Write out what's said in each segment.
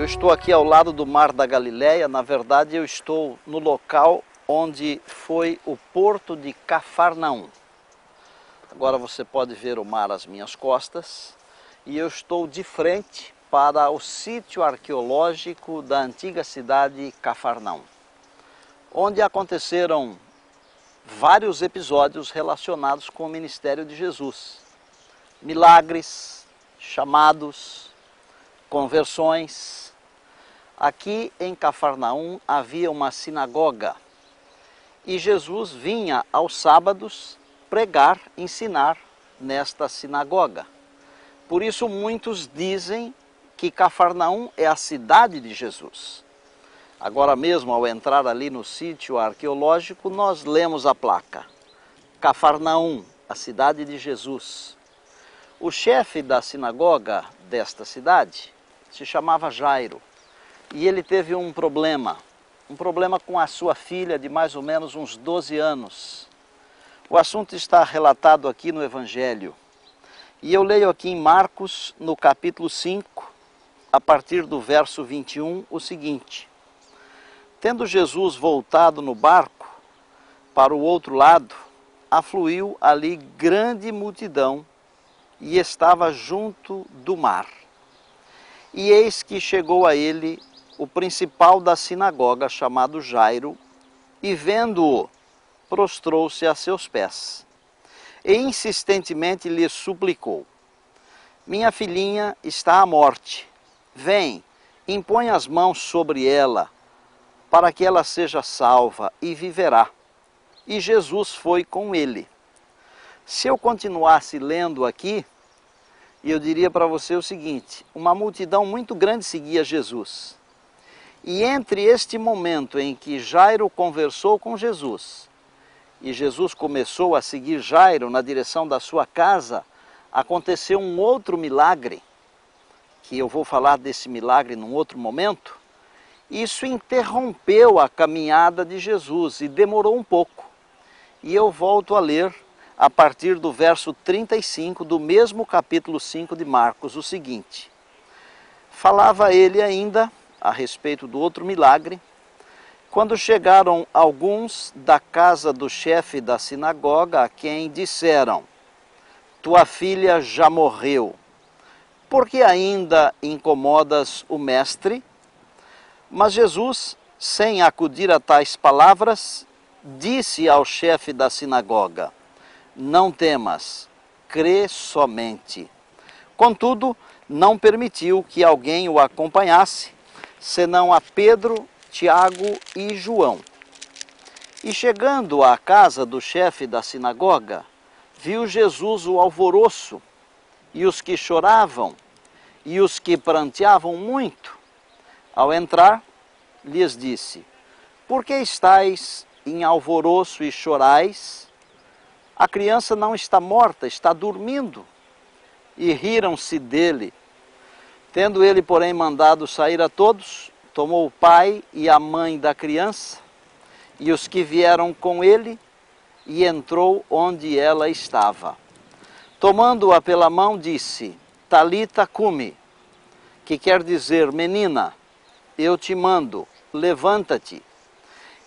estou aqui ao lado do Mar da Galileia. Na verdade, eu estou no local onde foi o porto de Cafarnaum. Agora você pode ver o mar às minhas costas e eu estou de frente para o sítio arqueológico da antiga cidade Cafarnaum, onde aconteceram vários episódios relacionados com o ministério de Jesus. Milagres, chamados, conversões. Aqui em Cafarnaum havia uma sinagoga e Jesus vinha aos sábados pregar, ensinar nesta sinagoga. Por isso muitos dizem que Cafarnaum é a cidade de Jesus. Agora mesmo, ao entrar ali no sítio arqueológico, nós lemos a placa: Cafarnaum, a cidade de Jesus. O chefe da sinagoga desta cidade se chamava Jairo e ele teve um problema com a sua filha de mais ou menos uns 12 anos. O assunto está relatado aqui no Evangelho e eu leio aqui em Marcos, no capítulo 5, a partir do verso 21, o seguinte: Tendo Jesus voltado no barco para o outro lado, afluiu ali grande multidão e estava junto do mar. E eis que chegou a ele o principal da sinagoga, chamado Jairo, e vendo-o, prostrou-se a seus pés e insistentemente lhe suplicou: Minha filhinha está à morte. Vem, impõe as mãos sobre ela, para que ela seja salva e viverá. E Jesus foi com ele. Se eu continuasse lendo aqui, eu diria para você o seguinte: uma multidão muito grande seguia Jesus. E entre este momento em que Jairo conversou com Jesus, e Jesus começou a seguir Jairo na direção da sua casa, aconteceu um outro milagre, que eu vou falar desse milagre num outro momento. Isso interrompeu a caminhada de Jesus e demorou um pouco. E eu volto a ler a partir do verso 35 do mesmo capítulo 5 de Marcos, o seguinte: Falava ele ainda a respeito do outro milagre, quando chegaram alguns da casa do chefe da sinagoga, a quem disseram: Tua filha já morreu, por que ainda incomodas o mestre? Mas Jesus, sem acudir a tais palavras, disse ao chefe da sinagoga: Não temas, crê somente. Contudo, não permitiu que alguém o acompanhasse, senão a Pedro, Tiago e João. E chegando à casa do chefe da sinagoga, viu Jesus o alvoroço, e os que choravam, e os que pranteavam muito. Ao entrar, lhes disse: Por que estáis em alvoroço e chorais? A criança não está morta, está dormindo. E riram-se dele. Tendo ele, porém, mandado sair a todos, tomou o pai e a mãe da criança e os que vieram com ele e entrou onde ela estava. Tomando-a pela mão, disse: Talita cumi, que quer dizer: menina, eu te mando, levanta-te.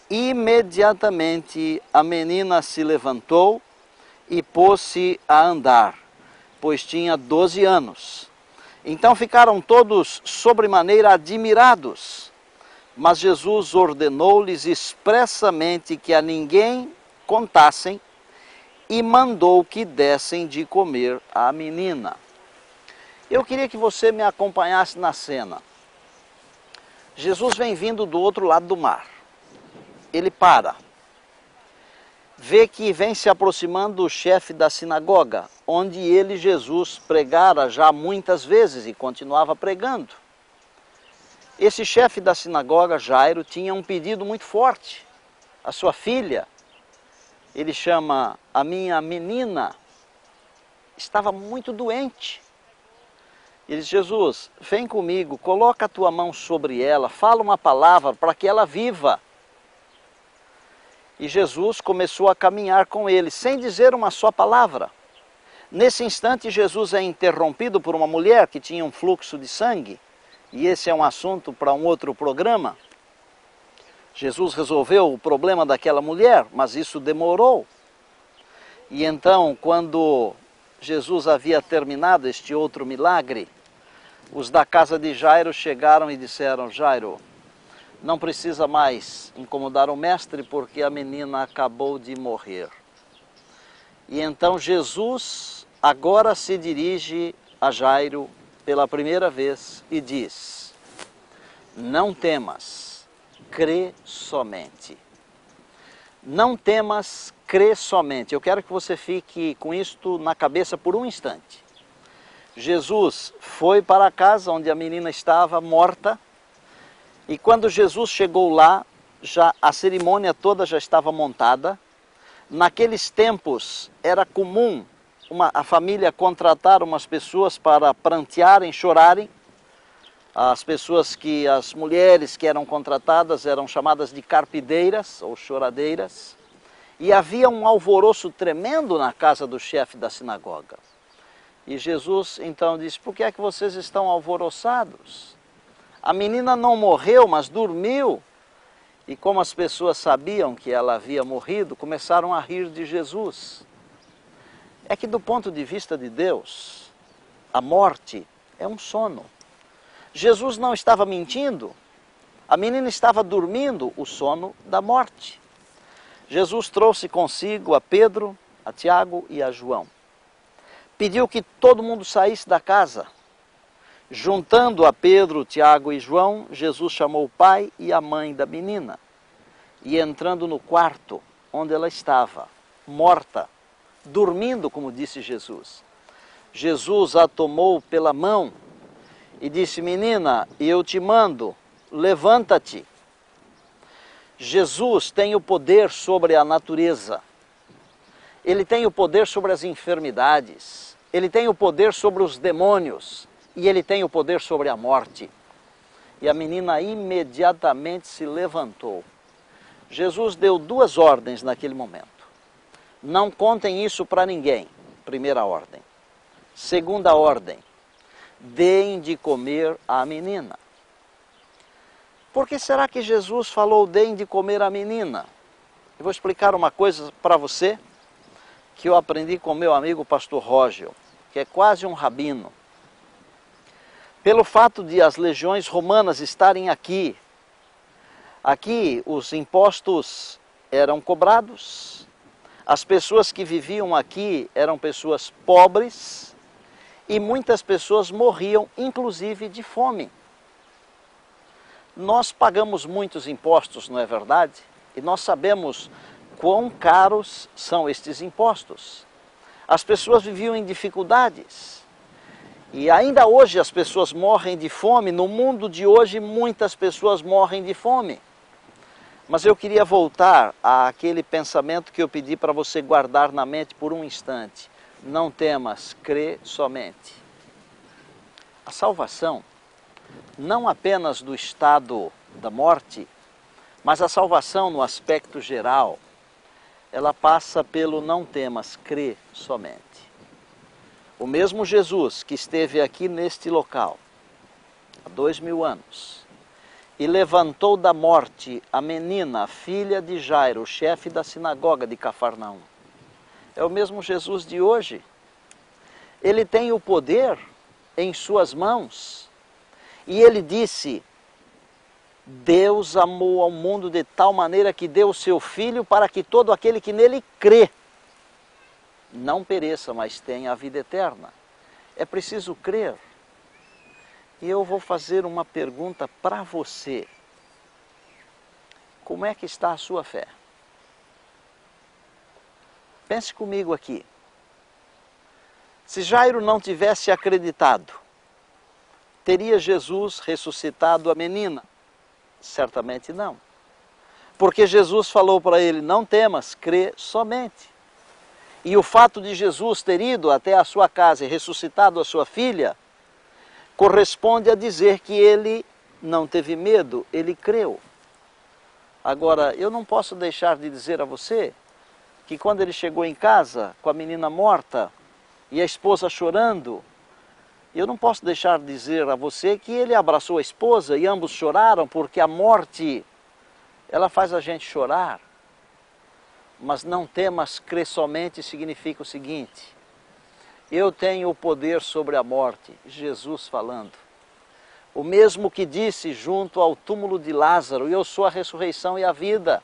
Imediatamente a menina se levantou e pôs-se a andar, pois tinha 12 anos. Então ficaram todos sobremaneira admirados, mas Jesus ordenou-lhes expressamente que a ninguém contassem e mandou que dessem de comer à menina. Eu queria que você me acompanhasse na cena. Jesus vem vindo do outro lado do mar. Ele para. Vê que vem se aproximando o chefe da sinagoga, onde ele, Jesus, pregara já muitas vezes e continuava pregando. Esse chefe da sinagoga, Jairo, tinha um pedido muito forte. A sua filha, ele chama a minha menina, estava muito doente. Ele diz: Jesus, vem comigo, coloca a tua mão sobre ela, fala uma palavra para que ela viva. E Jesus começou a caminhar com ele, sem dizer uma só palavra. Nesse instante, Jesus é interrompido por uma mulher que tinha um fluxo de sangue e esse é um assunto para um outro programa. Jesus resolveu o problema daquela mulher, mas isso demorou. E então, quando Jesus havia terminado este outro milagre, os da casa de Jairo chegaram e disseram: Jairo, não precisa mais incomodar o mestre, porque a menina acabou de morrer. E então Jesus agora se dirige a Jairo pela primeira vez e diz: não temas, crê somente. Não temas, crê somente. Eu quero que você fique com isto na cabeça por um instante. Jesus foi para a casa onde a menina estava morta, e quando Jesus chegou lá, já a cerimônia toda já estava montada. Naqueles tempos era comum a família contratar umas pessoas para prantearem, chorarem. As mulheres que eram contratadas eram chamadas de carpideiras ou choradeiras. E havia um alvoroço tremendo na casa do chefe da sinagoga. E Jesus então disse: por que é que vocês estão alvoroçados? A menina não morreu, mas dormiu. E como as pessoas sabiam que ela havia morrido, começaram a rir de Jesus. É que do ponto de vista de Deus, a morte é um sono. Jesus não estava mentindo, a menina estava dormindo o sono da morte. Jesus trouxe consigo a Pedro, a Tiago e a João. Pediu que todo mundo saísse da casa. Juntando a Pedro, Tiago e João, Jesus chamou o pai e a mãe da menina. E entrando no quarto onde ela estava, morta, dormindo, como disse Jesus, Jesus a tomou pela mão e disse: menina, eu te mando, levanta-te. Jesus tem o poder sobre a natureza. Ele tem o poder sobre as enfermidades. Ele tem o poder sobre os demônios. E ele tem o poder sobre a morte. E a menina imediatamente se levantou. Jesus deu 2 ordens naquele momento. Não contem isso para ninguém, primeira ordem. Segunda ordem: deem de comer à menina. Por que será que Jesus falou deem de comer à menina? Eu vou explicar uma coisa para você que eu aprendi com meu amigo pastor Rógio, que é quase um rabino. Pelo fato de as legiões romanas estarem aqui os impostos eram cobrados, as pessoas que viviam aqui eram pessoas pobres e muitas pessoas morriam, inclusive de fome. Nós pagamos muitos impostos, não é verdade? E nós sabemos quão caros são estes impostos. As pessoas viviam em dificuldades. E ainda hoje as pessoas morrem de fome. No mundo de hoje muitas pessoas morrem de fome. Mas eu queria voltar àquele pensamento que eu pedi para você guardar na mente por um instante. Não temas, crê somente. A salvação, não apenas do estado da morte, mas a salvação no aspecto geral, ela passa pelo não temas, crê somente. O mesmo Jesus que esteve aqui neste local há 2000 anos e levantou da morte a menina, a filha de Jairo, o chefe da sinagoga de Cafarnaum, é o mesmo Jesus de hoje. Ele tem o poder em suas mãos e ele disse: Deus amou ao mundo de tal maneira que deu o seu Filho para que todo aquele que nele crê não pereça, mas tenha a vida eterna. É preciso crer. E eu vou fazer uma pergunta para você. Como é que está a sua fé? Pense comigo aqui. Se Jairo não tivesse acreditado, teria Jesus ressuscitado a menina? Certamente não. Porque Jesus falou para ele: não temas, crê somente. E o fato de Jesus ter ido até a sua casa e ressuscitado a sua filha, corresponde a dizer que ele não teve medo, ele creu. Agora, eu não posso deixar de dizer a você que quando ele chegou em casa com a menina morta e a esposa chorando, Eu não posso deixar de dizer a você que ele abraçou a esposa e ambos choraram, porque a morte, ela faz a gente chorar. Mas não temas, crê somente, significa o seguinte: eu tenho o poder sobre a morte, Jesus falando. O mesmo que disse junto ao túmulo de Lázaro, eu sou a ressurreição e a vida.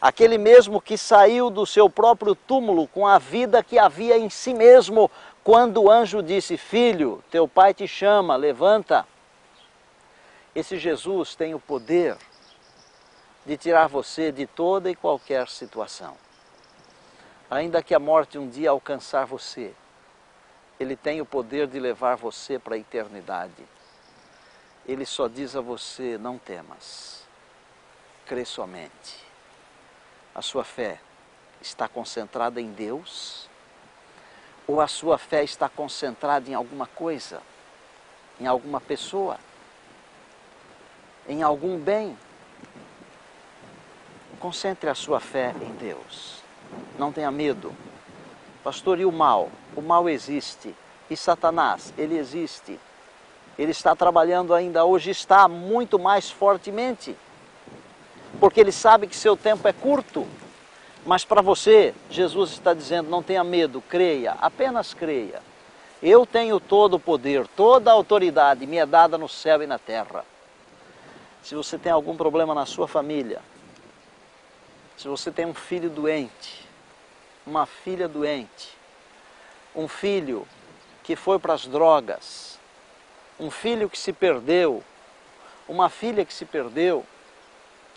Aquele mesmo que saiu do seu próprio túmulo com a vida que havia em si mesmo, quando o anjo disse, filho, teu pai te chama, levanta. Esse Jesus tem o poder de tirar você de toda e qualquer situação. Ainda que a morte um dia alcançar você, ele tem o poder de levar você para a eternidade. Ele só diz a você, não temas, crê somente. A sua fé está concentrada em Deus? Ou a sua fé está concentrada em alguma coisa? Em alguma pessoa? Em algum bem? Concentre a sua fé em Deus. Não tenha medo. Pastor, e o mal? O mal existe. E Satanás? Ele existe. Ele está trabalhando ainda hoje, está muito mais fortemente. Porque ele sabe que seu tempo é curto. Mas para você, Jesus está dizendo, não tenha medo, creia, apenas creia. Eu tenho todo o poder, toda a autoridade me é dada no céu e na terra. Se você tem algum problema na sua família, se você tem um filho doente, uma filha doente, um filho que foi para as drogas, um filho que se perdeu, uma filha que se perdeu,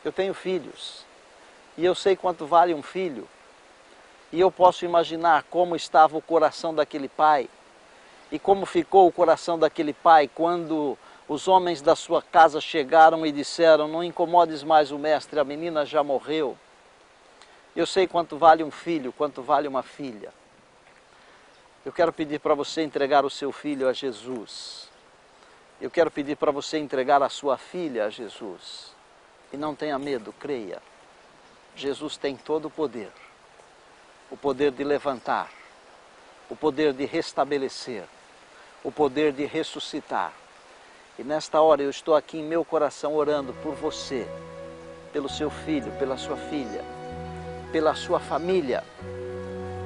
eu tenho filhos e eu sei quanto vale um filho e eu posso imaginar como estava o coração daquele pai e como ficou o coração daquele pai quando os homens da sua casa chegaram e disseram, não incomodes mais o mestre, a menina já morreu. Eu sei quanto vale um filho, quanto vale uma filha. Eu quero pedir para você entregar o seu filho a Jesus. Eu quero pedir para você entregar a sua filha a Jesus. E não tenha medo, creia. Jesus tem todo o poder de levantar, o poder de restabelecer, o poder de ressuscitar. E nesta hora eu estou aqui em meu coração orando por você, pelo seu filho, pela sua filha, pela sua família.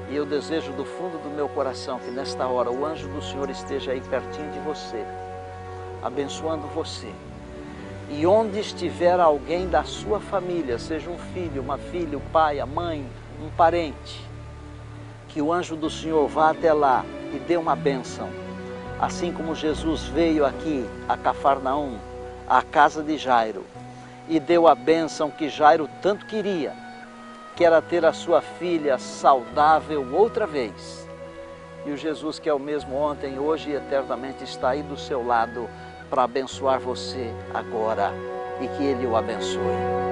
E eu desejo do fundo do meu coração que nesta hora o anjo do Senhor esteja aí pertinho de você, abençoando você. E onde estiver alguém da sua família, seja um filho, uma filha, o pai, a mãe, um parente, que o anjo do Senhor vá até lá e dê uma bênção. Assim como Jesus veio aqui a Cafarnaum, à casa de Jairo, e deu a bênção que Jairo tanto queria, que era ter a sua filha saudável outra vez. E o Jesus que é o mesmo ontem, hoje e eternamente está aí do seu lado para abençoar você agora e que Ele o abençoe.